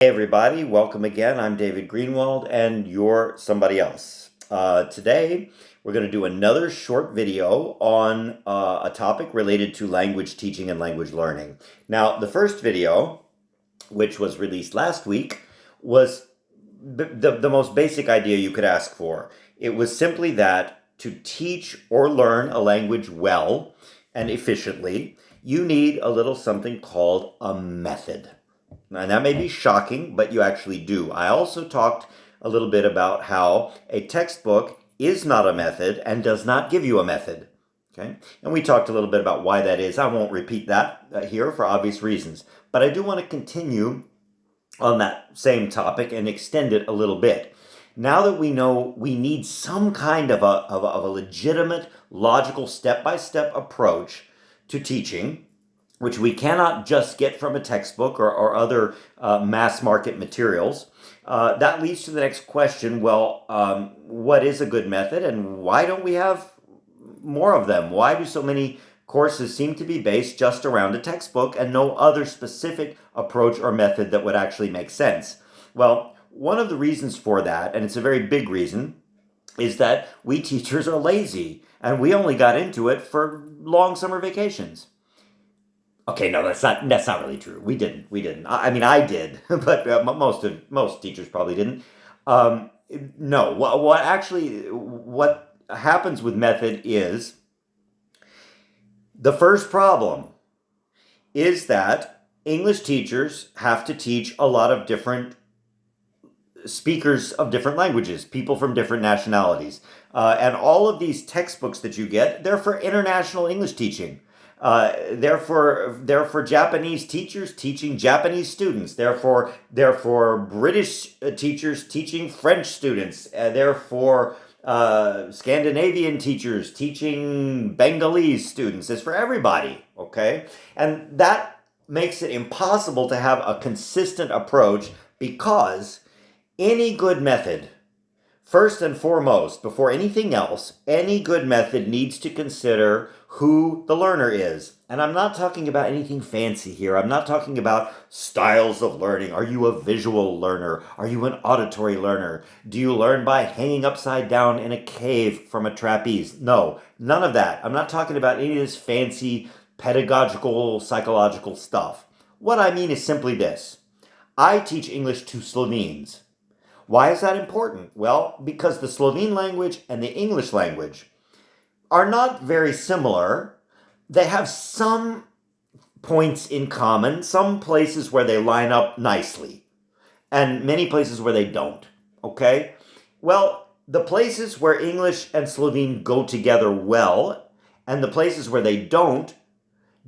Hey everybody, welcome again. I'm David Greenwald and you're somebody else. Today we're going to do another short video on a topic related to language teaching and language learning. Now, the first video, which was released last week, was the most basic idea you could ask for. It was simply that to teach or learn a language well and efficiently, you need a little something called a method. And that may be shocking, but you actually do. I also talked a little bit about how a textbook is not a method and does not give you a method. Okay? And we talked a little bit about why that is. I won't repeat that here for obvious reasons. But I do want to continue on that same topic and extend it a little bit. Now that we know we need some kind of a legitimate, logical, step-by-step approach to teaching, which we cannot just get from a textbook or other mass market materials. That leads to the next question, what is a good method and why don't we have more of them? Why do so many courses seem to be based just around a textbook and no other specific approach or method that would actually make sense? Well, one of the reasons for that, and it's a very big reason, is that we teachers are lazy and we only got into it for long summer vacations. Okay, no, that's not really true. We didn't. I mean, I did, but most teachers probably didn't. No, what happens with method is the first problem is that English teachers have to teach a lot of different speakers of different languages, people from different nationalities, and all of these textbooks that you get, they're for international English teaching. They're for Japanese teachers teaching Japanese students. They're for British teachers teaching French students. They're for Scandinavian teachers teaching Bengalese students. It's for everybody, okay? And that makes it impossible to have a consistent approach because any good method, first and foremost, before anything else, any good method needs to consider who the learner is. And I'm not talking about anything fancy here. I'm not talking about styles of learning. Are you a visual learner? Are you an auditory learner? Do you learn by hanging upside down in a cave from a trapeze? No, none of that. I'm not talking about any of this fancy pedagogical, psychological stuff. What I mean is simply this. I teach English to Slovenes. Why is that important? Well, because the Slovene language and the English language are not very similar. They have some points in common, some places where they line up nicely, and many places where they don't, okay? Well, the places where English and Slovene go together well, and the places where they don't,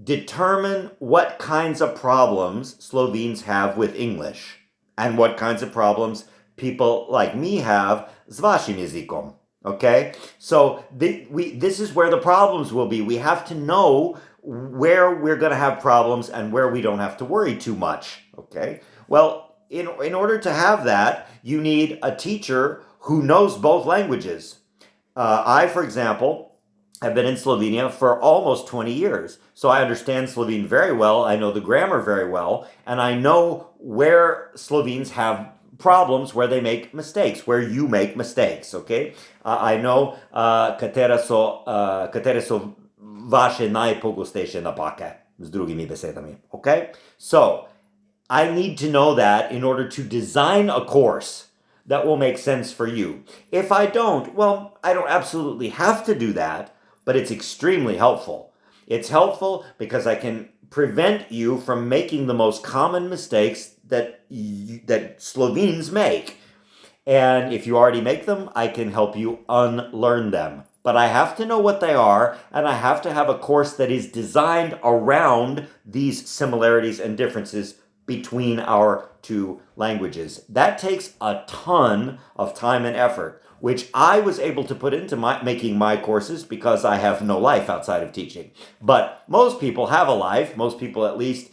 determine what kinds of problems Slovenes have with English, and what kinds of problems people like me have s vašim jezikom. Okay, so this is where the problems will be. We have to know where we're going to have problems and where we don't have to worry too much. Okay, well, in order to have that, you need a teacher who knows both languages. I, for example, have been in Slovenia for almost 20 years. So I understand Slovene very well. I know the grammar very well. And I know where Slovenes have problems, where they make mistakes, where you make mistakes, okay? I know katere so vaše najpogostejše napake, s drugimi besedami, okay? So, I need to know that in order to design a course that will make sense for you. If I don't, well, I don't absolutely have to do that, but it's extremely helpful. It's helpful because I can prevent you from making the most common mistakes that Slovenes make. And if you already make them, I can help you unlearn them. But I have to know what they are, and I have to have a course that is designed around these similarities and differences between our two languages. That takes a ton of time and effort, which I was able to put into making my courses because I have no life outside of teaching. But most people have a life. Most people at least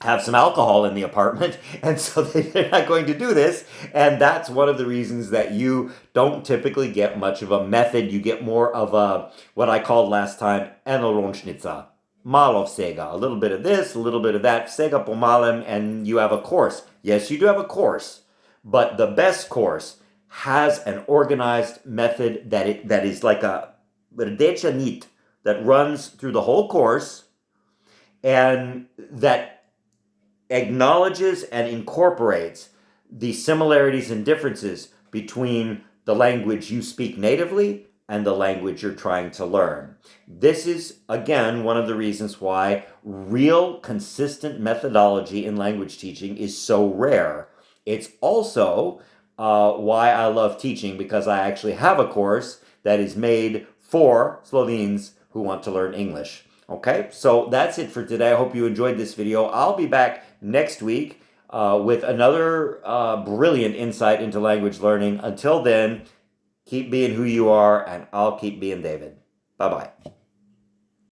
have some alcohol in the apartment, and so they're not going to do this. And that's one of the reasons that you don't typically get much of a method. You get more of a, what I called last time, enolonchnica. malo vsega. A little bit of this, a little bit of that, vsega pomalem, and you have a course. Yes, you do have a course, but the best course has an organized method that is like a rdeča nit that runs through the whole course and that acknowledges and incorporates the similarities and differences between the language you speak natively and the language you're trying to learn. This is, again, one of the reasons why real consistent methodology in language teaching is so rare. It's also why I love teaching, because I actually have a course that is made for Slovenes who want to learn English. Okay, so that's it for today. I hope you enjoyed this video. I'll be back next week with another brilliant insight into language learning. Until then, keep being who you are, and I'll keep being David. Bye-bye.